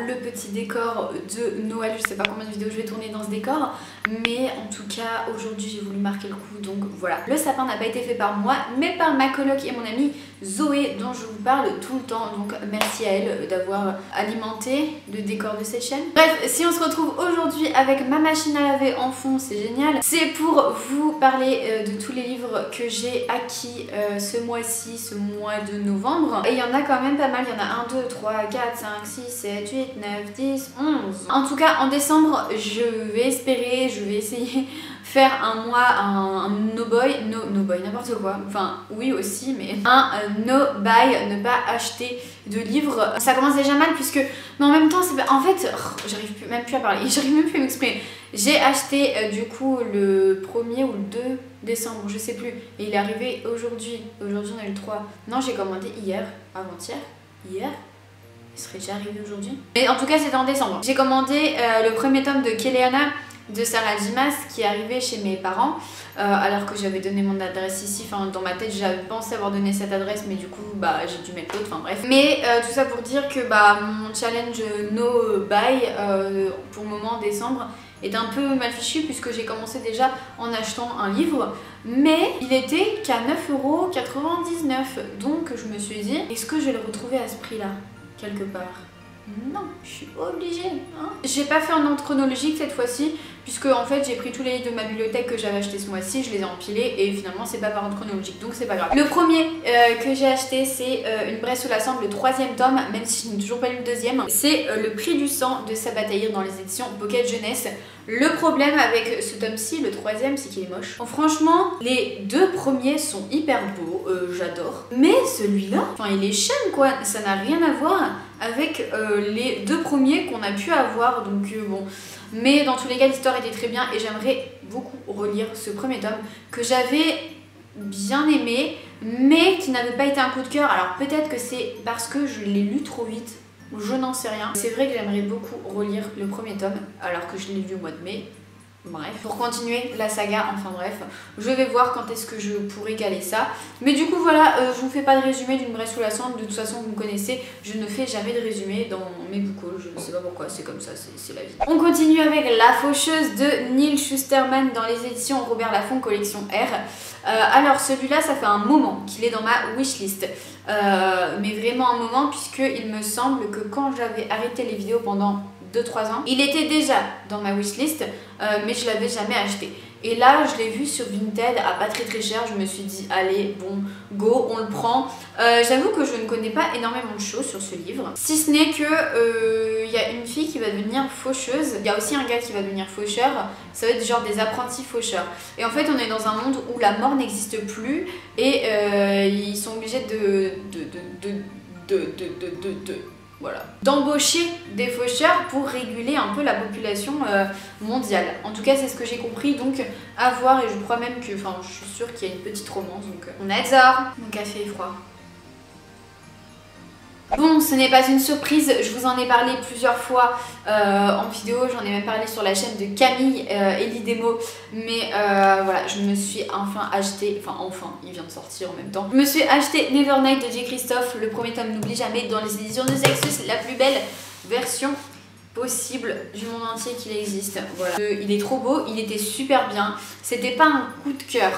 le petit décor de Noël. Je sais pas combien de vidéos je vais tourner dans ce décor, mais en tout cas aujourd'hui j'ai voulu marquer le coup, donc voilà. Le sapin n'a pas été fait par moi mais par ma coloc et mon amie Zoé dont je vous parle tout le temps, donc merci à elle d'avoir alimenté le décor de cette chaîne. Bref, si on se retrouve aujourd'hui avec ma machine à laver en fond, c'est génial. C'est pour vous parler de tous les livres que j'ai acquis ce mois-ci, ce mois de novembre. Et il y en a quand même pas mal, il y en a 1, 2, 3, 4, 5, 6, 7, 8, 9, 10, 11. En tout cas en décembre je vais essayer faire un mois, un no buy, n'importe quoi, enfin oui aussi, mais un no buy, ne pas acheter de livres. Ça commence déjà mal puisque, mais en même temps, en fait, j'arrive même plus à parler, j'arrive même plus à m'exprimer. J'ai acheté du coup le 1er ou le 2 décembre, je sais plus, et il est arrivé aujourd'hui. Aujourd'hui on est le 3. Non, j'ai commandé hier, avant-hier, hier. Il serait déjà arrivé aujourd'hui. Mais en tout cas c'était en décembre. J'ai commandé le premier tome de Kéléana de Sarah Dimas qui est arrivé chez mes parents alors que j'avais donné mon adresse ici, enfin dans ma tête j'avais pensé avoir donné cette adresse mais du coup bah j'ai dû mettre l'autre, enfin bref. Mais tout ça pour dire que bah mon challenge no buy pour le moment en décembre est un peu mal fichu puisque j'ai commencé déjà en achetant un livre, mais il était qu'à 9,99 €, donc je me suis dit est-ce que je vais le retrouver à ce prix là quelque part? Non, je suis obligée. Hein. J'ai pas fait en ordre chronologique cette fois-ci, puisque en fait j'ai pris tous les livres de ma bibliothèque que j'avais acheté ce mois-ci, je les ai empilés et finalement c'est pas par ordre chronologique, donc c'est pas grave. Le premier que j'ai acheté c'est Une Bresse sous la Sambre, le 3e tome, même si je n'ai toujours pas lu le 2e. C'est Le Prix du sang de Sabataïr dans les éditions Pocket Jeunesse. Le problème avec ce tome-ci, le 3e, c'est qu'il est moche. Bon, franchement, les 2 premiers sont hyper beaux, j'adore. Mais celui-là, enfin il est chum quoi, ça n'a rien à voir avec les 2 premiers qu'on a pu avoir, donc bon. Mais dans tous les cas l'histoire était très bien et j'aimerais beaucoup relire ce premier tome que j'avais bien aimé mais qui n'avait pas été un coup de cœur. Alors peut-être que c'est parce que je l'ai lu trop vite, je n'en sais rien. C'est vrai que j'aimerais beaucoup relire le premier tome alors que je l'ai lu au mois de mai. Bref, pour continuer la saga, enfin bref, je vais voir quand est-ce que je pourrai caler ça. Mais du coup voilà, je vous fais pas de résumé d'Une Bresse sous la Sambre, de toute façon vous me connaissez, je ne fais jamais de résumé dans mes book hauls, je ne sais pas pourquoi, c'est comme ça, c'est la vie. On continue avec La Faucheuse de Neal Shusterman dans les éditions Robert Laffont collection R. Alors celui-là ça fait un moment qu'il est dans ma wishlist, mais vraiment un moment puisqu'il me semble que quand j'avais arrêté les vidéos pendant 2-3 ans, il était déjà dans ma wishlist, mais je l'avais jamais acheté. Et là je l'ai vu sur Vinted à pas très cher, je me suis dit allez bon go on le prend. J'avoue que je ne connais pas énormément de choses sur ce livre, si ce n'est que il y a une fille qui va devenir faucheuse, il y a aussi un gars qui va devenir faucheur, ça va être genre des apprentis faucheurs. Et en fait on est dans un monde où la mort n'existe plus et ils sont obligés voilà, d'embaucher des faucheurs pour réguler un peu la population mondiale. En tout cas c'est ce que j'ai compris, donc à voir, et je crois même que, enfin je suis sûre qu'il y a une petite romance, donc on adore. Mon café est froid. Bon, ce n'est pas une surprise, je vous en ai parlé plusieurs fois en vidéo, j'en ai même parlé sur la chaîne de Camille Elidemo, mais voilà, je me suis enfin acheté, enfin, il vient de sortir en même temps. Je me suis acheté Nevernight de J. Christophe, le premier tome N'oublie jamais dans les éditions de Sexus, la plus belle version possible du monde entier qu'il existe. Voilà. Il est trop beau, il était super bien. C'était pas un coup de cœur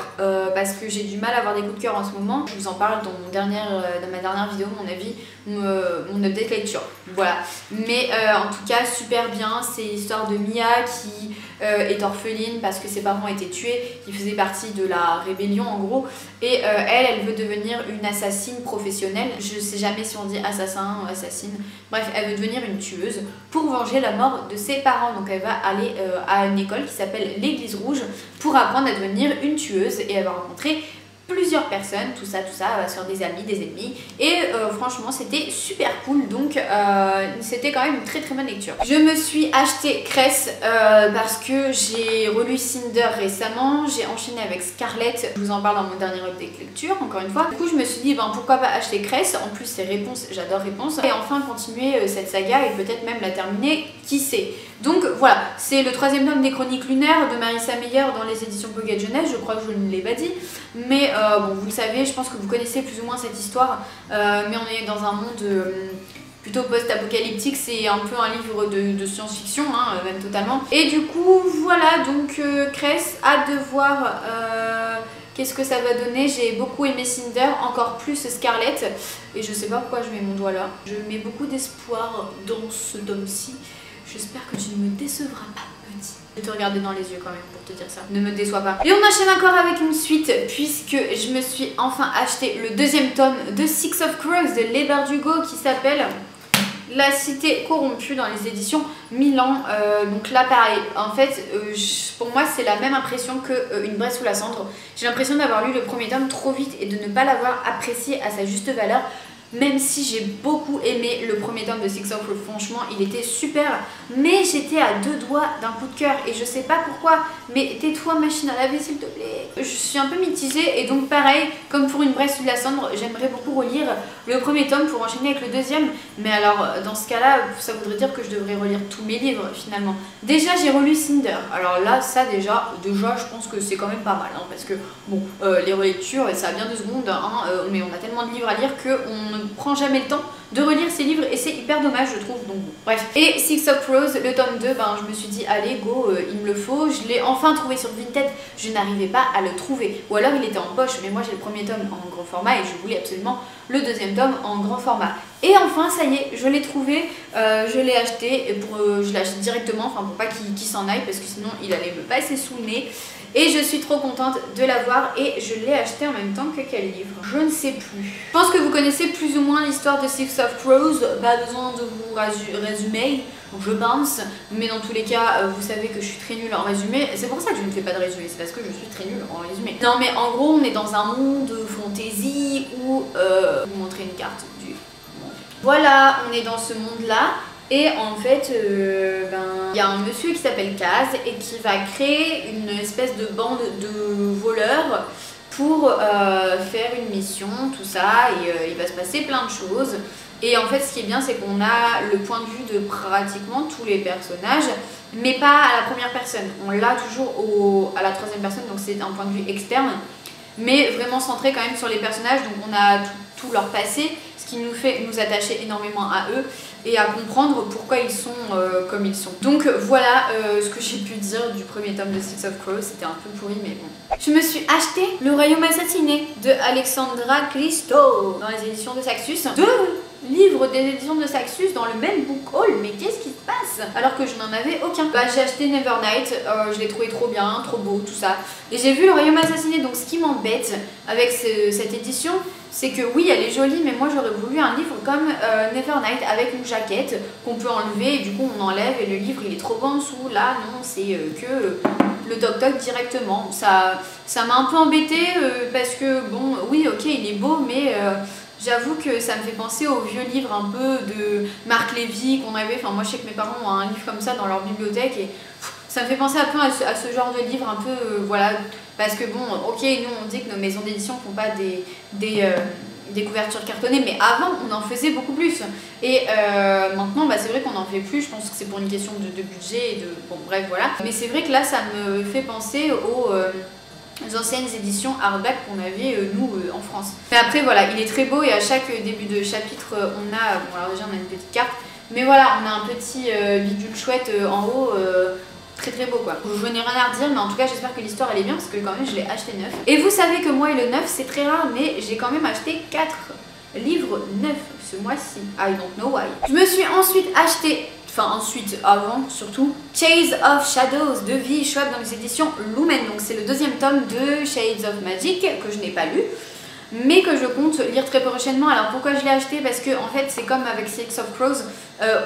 parce que j'ai du mal à avoir des coups de cœur en ce moment. Je vous en parle dans ma dernière vidéo, mon avis, mon update lecture. Voilà. Mais en tout cas, super bien. C'est l'histoire de Mia qui est orpheline parce que ses parents étaient tués, qui faisait partie de la rébellion en gros. Et elle veut devenir une assassine professionnelle. Je sais jamais si on dit assassin ou assassine. Bref, elle veut devenir une tueuse pour venger la mort de ses parents. Donc elle va aller à une école qui s'appelle l'Église Rouge pour apprendre à devenir une tueuse et elle va rencontrer plusieurs personnes, tout ça, elle va se faire des amis, des ennemis, et franchement c'était super cool, donc c'était quand même une très bonne lecture. Je me suis acheté Cress parce que j'ai relu Cinder récemment, j'ai enchaîné avec Scarlett, je vous en parle dans mon dernier update lecture, encore une fois. Du coup je me suis dit ben pourquoi pas acheter Cress, en plus c'est Réponse, j'adore Réponse, et enfin continuer cette saga et peut-être même la terminer, qui sait. Donc voilà, c'est le 3e tome des Chroniques lunaires de Marissa Meyer dans les éditions Pocket Jeunesse, je crois que je ne l'ai pas dit, mais bon vous le savez, je pense que vous connaissez plus ou moins cette histoire, mais on est dans un monde plutôt post-apocalyptique, c'est un peu un livre de science-fiction, hein, même totalement. Et du coup, voilà, donc Cress, hâte de voir qu'est-ce que ça va donner. J'ai beaucoup aimé Cinder, encore plus Scarlett, et je sais pas pourquoi je mets mon doigt là. Je mets beaucoup d'espoir dans ce tome-ci. J'espère que tu ne me décevras pas, petit. Je vais te regarder dans les yeux quand même pour te dire ça. Ne me déçois pas. Et on enchaîne encore avec une suite, puisque je me suis enfin acheté le deuxième tome de Six of Crows de Leigh Bardugo qui s'appelle La Cité Corrompue dans les éditions Milan. Donc là pareil, en fait pour moi c'est la même impression que Une Braise sous la cendre. J'ai l'impression d'avoir lu le premier tome trop vite et de ne pas l'avoir apprécié à sa juste valeur. Même si j'ai beaucoup aimé le premier tome de Six of Crows, franchement il était super, mais j'étais à deux doigts d'un coup de cœur et je sais pas pourquoi, mais tais-toi machine à laver s'il te plaît. Je suis un peu mitigée et donc pareil, comme pour Une Braise sous la cendre, j'aimerais beaucoup relire le premier tome pour enchaîner avec le deuxième, mais alors dans ce cas-là, ça voudrait dire que je devrais relire tous mes livres finalement. Déjà j'ai relu Cinder, alors là ça déjà je pense que c'est quand même pas mal, hein, parce que bon, les relectures ça a bien 2 secondes, hein, mais on a tellement de livres à lire qu'on ne prend jamais le temps de relire ces livres et c'est hyper dommage je trouve, donc bon, bref. Et Six of Crows, le tome 2, ben je me suis dit allez go, il me le faut, je l'ai enfin trouvé sur Vinted, je n'arrivais pas à le trouver, ou alors il était en poche, mais moi j'ai le premier tome en grand format et je voulais absolument le deuxième tome en grand format. Et enfin ça y est, je l'ai trouvé, je l'ai acheté, et je l'ai acheté directement, enfin pour pas qu'il s'en aille parce que sinon il allait me passer sous le nez. Et je suis trop contente de l'avoir et je l'ai acheté en même temps que quel livre? Je ne sais plus. Je pense que vous connaissez plus ou moins l'histoire de Six of Crows, pas besoin de vous résumer, je pense. Mais dans tous les cas, vous savez que je suis très nulle en résumé. C'est pour ça que je ne fais pas de résumé, c'est parce que je suis très nulle en résumé. Non mais en gros, on est dans un monde fantasy où... vous montrer une carte du monde. Voilà, on est dans ce monde-là. Et en fait, il y a un monsieur qui s'appelle Kaz et qui va créer une espèce de bande de voleurs pour faire une mission, tout ça, et il va se passer plein de choses. Et en fait, ce qui est bien, c'est qu'on a le point de vue de pratiquement tous les personnages, mais pas à la première personne. On l'a toujours à la troisième personne, donc c'est un point de vue externe, mais vraiment centré quand même sur les personnages. Donc on a tout leur passé, ce qui nous fait nous attacher énormément à eux et à comprendre pourquoi ils sont comme ils sont. Donc voilà ce que j'ai pu dire du premier tome de Six of Crows, c'était un peu pourri mais bon. Je me suis acheté Le Royaume Assassiné de Alexandra Christo dans les éditions de Saxus. 2 livres des éditions de Saxus dans le même book haul, mais qu'est-ce qui se passe alors que je n'en avais aucun? Bah j'ai acheté Nevernight, je l'ai trouvé trop bien, trop beau, tout ça. Et j'ai vu Le Royaume Assassiné, donc ce qui m'embête avec cette édition, c'est que oui elle est jolie, mais moi j'aurais voulu un livre comme Nevernight avec une jaquette qu'on peut enlever et du coup on enlève et le livre il est trop beau en dessous. Là non, c'est que le toc-toc directement. Ça m'a un peu embêtée parce que bon oui ok il est beau mais j'avoue que ça me fait penser aux vieux livres un peu de Marc Lévy qu'on avait. Enfin moi je sais que mes parents ont un livre comme ça dans leur bibliothèque et ça me fait penser un peu à ce genre de livre un peu voilà, parce que bon ok nous on dit que nos maisons d'édition font pas des couvertures cartonnées, mais avant on en faisait beaucoup plus et maintenant bah, c'est vrai qu'on en fait plus. Je pense que c'est pour une question de budget et de bon bref voilà, mais c'est vrai que là ça me fait penser aux anciennes éditions hardback qu'on avait nous en France. Mais après voilà, il est très beau et à chaque début de chapitre on a, bon alors déjà on a une petite carte, mais voilà on a un petit bidule chouette en haut, très très beau quoi. Je n'ai rien à redire, mais en tout cas j'espère que l'histoire elle est bien parce que quand même je l'ai acheté neuf. Et vous savez que moi et le neuf c'est très rare, mais j'ai quand même acheté 4 livres neufs ce mois-ci. I don't know why. Je me suis ensuite acheté, avant surtout, Shades of Shadows de V. Schwab dans les éditions Lumen. Donc c'est le deuxième tome de Shades of Magic que je n'ai pas lu, mais que je compte lire très prochainement. Alors pourquoi je l'ai acheté? Parce que en fait c'est comme avec Six of Crows,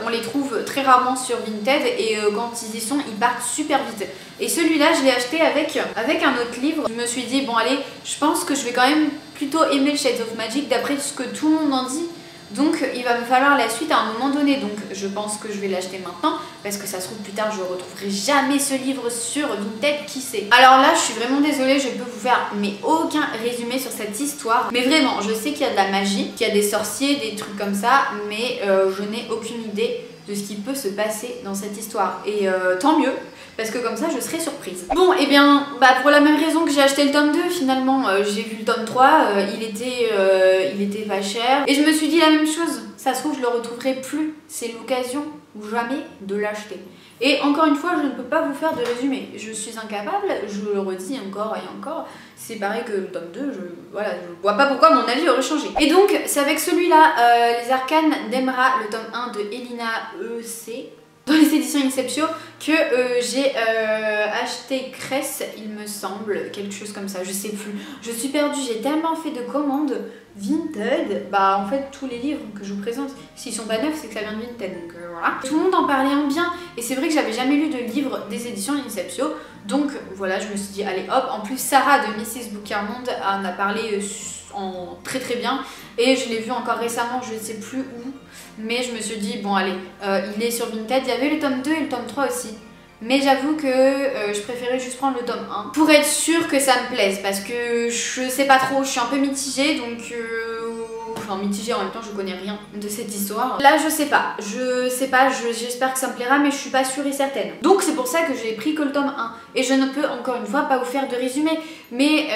on les trouve très rarement sur Vinted et quand ils y sont ils partent super vite. Et celui-là je l'ai acheté avec un autre livre. Je me suis dit bon allez, je pense que je vais quand même plutôt aimer le Shades of Magic d'après ce que tout le monde en dit. Donc il va me falloir la suite à un moment donné, donc je pense que je vais l'acheter maintenant parce que ça se trouve plus tard je ne retrouverai jamais ce livre sur Vinted, qui sait. Alors là je suis vraiment désolée, je peux vous faire mais aucun résumé sur cette histoire, mais vraiment je sais qu'il y a de la magie, qu'il y a des sorciers, des trucs comme ça, mais je n'ai aucune idée de ce qui peut se passer dans cette histoire et tant mieux, parce que comme ça je serai surprise. Bon et bien bah pour la même raison que j'ai acheté le tome 2 finalement, j'ai vu le tome 3, il était pas cher et je me suis dit la même chose. ça se trouve je le retrouverai plus. C'est l'occasion ou jamais de l'acheter. Et encore une fois, je ne peux pas vous faire de résumé. Je suis incapable, je le redis encore et encore. C'est pareil que le tome 2, je vois pas pourquoi mon avis aurait changé. Et donc, c'est avec celui-là, Les Arcanes d'Emra, le tome 1 de Elina E.C., dans les éditions Inceptio, que j'ai acheté Cress, il me semble, quelque chose comme ça, je sais plus. Je suis perdue, j'ai tellement fait de commandes Vinted, bah en fait tous les livres que je vous présente, s'ils sont pas neufs, c'est que ça vient de Vinted, donc voilà. Tout le monde en parlait en bien, et c'est vrai que j'avais jamais lu de livre des éditions Inceptio, donc voilà, je me suis dit allez hop. En plus Sarah de Mrs. Bouquinmonde en a parlé en très bien, et je l'ai vu encore récemment, je ne sais plus où, mais je me suis dit bon allez, il est sur Vinted. Il y avait le tome 2 et le tome 3 aussi, mais j'avoue que je préférais juste prendre le tome 1 pour être sûre que ça me plaise, parce que je sais pas trop, je suis un peu mitigée, donc enfin mitigée en même temps, je connais rien de cette histoire. Là je sais pas, j'espère que ça me plaira, mais je suis pas sûre et certaine. Donc c'est pour ça que j'ai pris que le tome 1, et je ne peux encore une fois pas vous faire de résumé, mais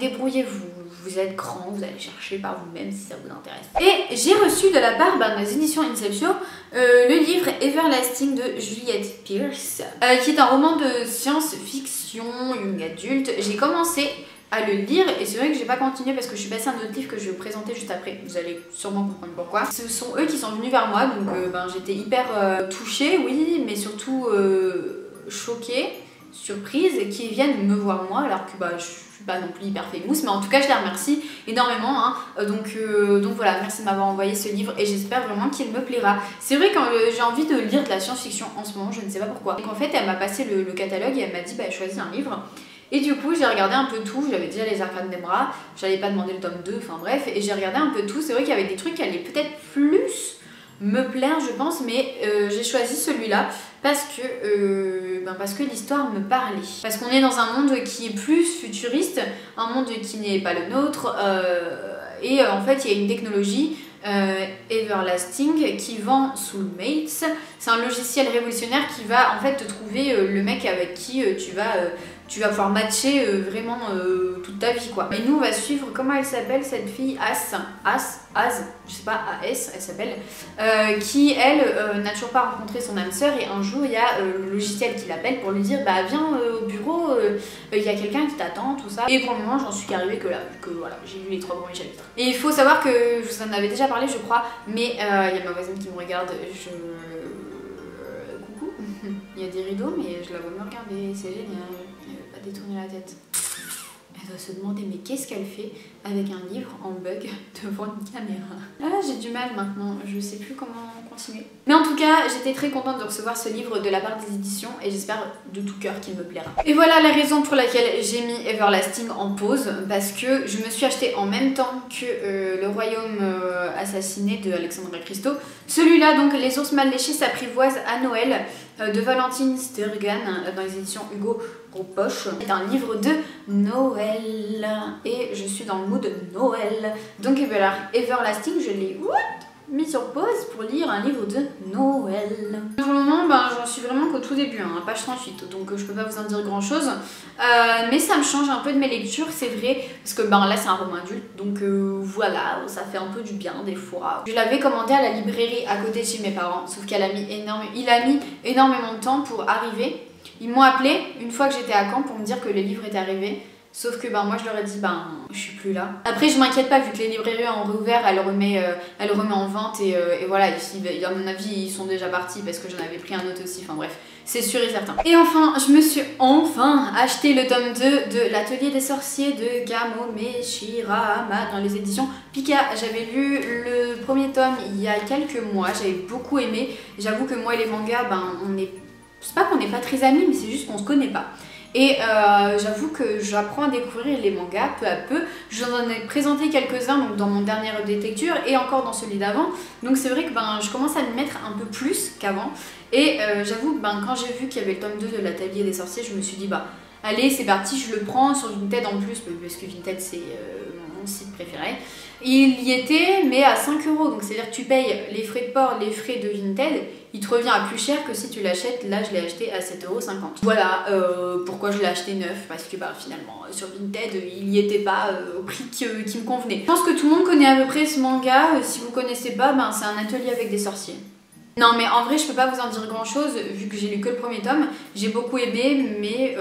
débrouillez-vous. Vous êtes grand, vous allez chercher par vous-même si ça vous intéresse. Et j'ai reçu de la part des éditions Inceptio le livre Everlasting de Juliette Pierce, qui est un roman de science-fiction young adulte. J'ai commencé à le lire et c'est vrai que j'ai pas continué parce que je suis passée à un autre livre que je vais vous présenter juste après. Vous allez sûrement comprendre pourquoi. Ce sont eux qui sont venus vers moi, donc j'étais hyper touchée, oui, mais surtout choquée, surprise, qu'ils viennent me voir moi alors que je suis pas non plus hyper famous, mais en tout cas je les remercie énormément, hein. Donc voilà, merci de m'avoir envoyé ce livre et j'espère vraiment qu'il me plaira. C'est vrai que j'ai envie de lire de la science-fiction en ce moment, je ne sais pas pourquoi. Donc en fait elle m'a passé le catalogue et elle m'a dit choisis un livre. Et du coup j'ai regardé un peu tout, j'avais déjà Les Arcanes d'Emra, j'allais pas demander le tome 2, enfin bref, et j'ai regardé un peu tout. C'est vrai qu'il y avait des trucs qui allaient peut-être plus me plaire je pense, mais j'ai choisi celui-là parce que l'histoire me parlait. Parce qu'on est dans un monde qui est plus futuriste, un monde qui n'est pas le nôtre, et en fait il y a une technologie Everlasting qui vend Soulmates. C'est un logiciel révolutionnaire qui va en fait te trouver le mec avec qui tu vas pouvoir matcher vraiment toute ta vie quoi. Et nous on va suivre, comment elle s'appelle cette fille, Az, je sais pas, AS elle s'appelle, qui elle n'a toujours pas rencontré son âme sœur, et un jour il y a le logiciel qui l'appelle pour lui dire viens au bureau, il y a quelqu'un qui t'attend, tout ça. Et pour le moment j'en suis qu'arrivée que là, que voilà, j'ai lu les 3 premiers chapitres. Et il faut savoir que je vous en avais déjà parlé je crois, mais il y a ma voisine qui me regarde, coucou, il y a des rideaux mais je la vois me regarder, c'est génial. Pas détourner la tête. Elle doit se demander mais qu'est-ce qu'elle fait avec un livre en bug devant une caméra. Ah j'ai du mal maintenant, je sais plus comment continuer. Mais en tout cas j'étais très contente de recevoir ce livre de la part des éditions et j'espère de tout cœur qu'il me plaira. Et voilà la raison pour laquelle j'ai mis Everlasting en pause, parce que je me suis acheté en même temps que Le Royaume assassiné de Alexandra Christo. Celui-là donc, Les ours mal léchés s'apprivoisent à Noël de Valentine Sturgan dans les éditions Hugo Poche. C'est un livre de Noël et je suis dans le mood de Noël. Donc Everlasting, je l'ai mis sur pause pour lire un livre de Noël. Pour le moment, j'en suis vraiment qu'au tout début, hein, page 38, donc je peux pas vous en dire grand chose. Mais ça me change un peu de mes lectures, c'est vrai, parce que là c'est un roman adulte, donc voilà, ça fait un peu du bien des fois. Je l'avais commandé à la librairie à côté de chez mes parents, sauf qu'il a mis énormément de temps pour arriver. Ils m'ont appelé une fois que j'étais à Caen pour me dire que les livres étaient arrivés. Sauf que moi je leur ai dit je suis plus là. Après je m'inquiète pas vu que les librairies ont réouvert, elle remet en vente et voilà, ici à mon avis ils sont déjà partis parce que j'en avais pris un autre aussi, enfin bref, c'est sûr et certain. Et enfin je me suis acheté le tome 2 de l'Atelier des sorciers de Kamome Shirahama dans les éditions Pika. J'avais lu le premier tome il y a quelques mois, j'avais beaucoup aimé. J'avoue que moi et les mangas, c'est pas qu'on n'est pas très amis, mais c'est juste qu'on se connaît pas. Et j'avoue que j'apprends à découvrir les mangas peu à peu. Je vous en ai présenté quelques-uns donc dans mon dernier lecture et encore dans celui d'avant. Donc c'est vrai que je commence à m'y mettre un peu plus qu'avant. Et j'avoue que quand j'ai vu qu'il y avait le tome 2 de l'Atelier des sorciers, je me suis dit allez c'est parti, je le prends sur Vinted en plus, parce que Vinted c'est mon site préféré. Il y était mais à 5 €, donc c'est à dire que tu payes les frais de port, les frais de Vinted il te revient à plus cher que si tu l'achètes. Là, je l'ai acheté à 7,50 €. Voilà pourquoi je l'ai acheté neuf, parce que bah, finalement, sur Vinted, il n'y était pas au prix qui me convenait. Je pense que tout le monde connaît à peu près ce manga. Si vous connaissez pas, ben, c'est un atelier avec des sorciers. Non mais en vrai je peux pas vous en dire grand chose vu que j'ai lu que le premier tome. J'ai beaucoup aimé mais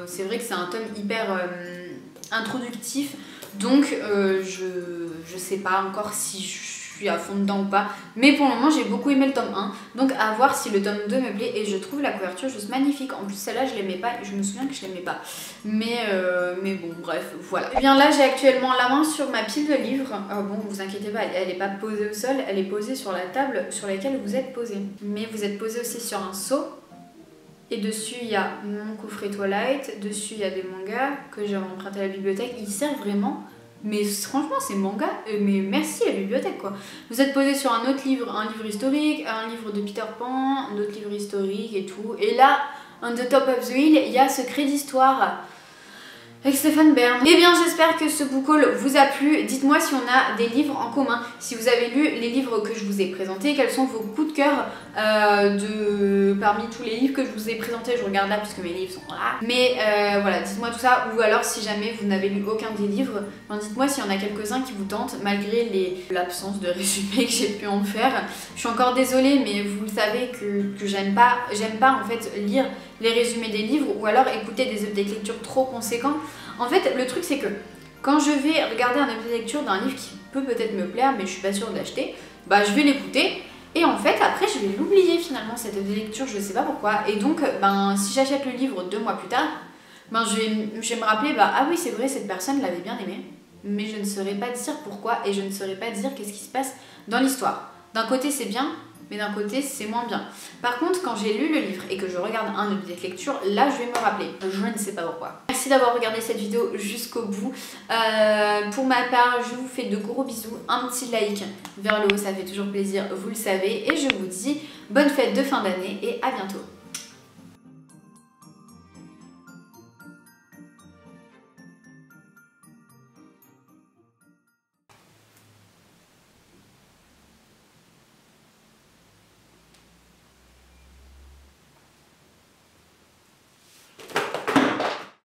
c'est vrai que c'est un tome hyper introductif. Donc je sais pas encore si je suis à fond dedans ou pas. Mais pour le moment j'ai beaucoup aimé le tome 1. Donc à voir si le tome 2 me plaît. Et je trouve la couverture juste magnifique. En plus celle-là je l'aimais pas. Je me souviens que je l'aimais pas. Mais bon bref voilà. Et bien là j'ai actuellement la main sur ma pile de livres. Bon vous inquiétez pas, elle est pas posée au sol. Elle est posée sur la table sur laquelle vous êtes posé. Mais vous êtes posé aussi sur un seau. Et dessus il y a mon coffret Twilight. Dessus il y a des mangas que j'ai emprunté à la bibliothèque. Ils servent vraiment. Mais franchement c'est manga, mais merci la bibliothèque quoi. Vous êtes posé sur un autre livre, un livre historique, un livre de Peter Pan, un autre livre historique et tout. Et là, on the top of the hill, il y a Secret d'Histoire avec Stéphane Bern. Et bien j'espère que ce book haul vous a plu. Dites-moi si on a des livres en commun, si vous avez lu les livres que je vous ai présentés, quels sont vos coups de cœur parmi tous les livres que je vous ai présentés. Je regarde là puisque mes livres sont là. Mais voilà, dites-moi tout ça. Ou alors si jamais vous n'avez lu aucun des livres, dites-moi s'il y en a quelques-uns qui vous tentent malgré l'absence de résumé que j'ai pu en faire. Je suis encore désolée mais vous le savez que j'aime pas en fait lire les résumés des livres ou alors écouter des lectures trop conséquentes. En fait le truc c'est que quand je vais regarder un objet de lecture d'un livre qui peut peut-être me plaire mais je suis pas sûre de l'acheter, bah je vais l'écouter et en fait après je vais l'oublier finalement cette objet de lecture, je sais pas pourquoi. Et donc ben si j'achète le livre 2 mois plus tard, ben je vais me rappeler bah ah oui c'est vrai cette personne l'avait bien aimé, mais je ne saurais pas dire pourquoi et je ne saurais pas dire qu'est-ce qui se passe dans l'histoire. D'un côté c'est bien, mais d'un côté c'est moins bien. Par contre quand j'ai lu le livre et que je regarde un objet de lecture, là je vais me rappeler, je ne sais pas pourquoi. Merci d'avoir regardé cette vidéo jusqu'au bout. Pour ma part je vous fais de gros bisous, un petit like vers le haut ça fait toujours plaisir, vous le savez, et je vous dis bonne fête de fin d'année et à bientôt.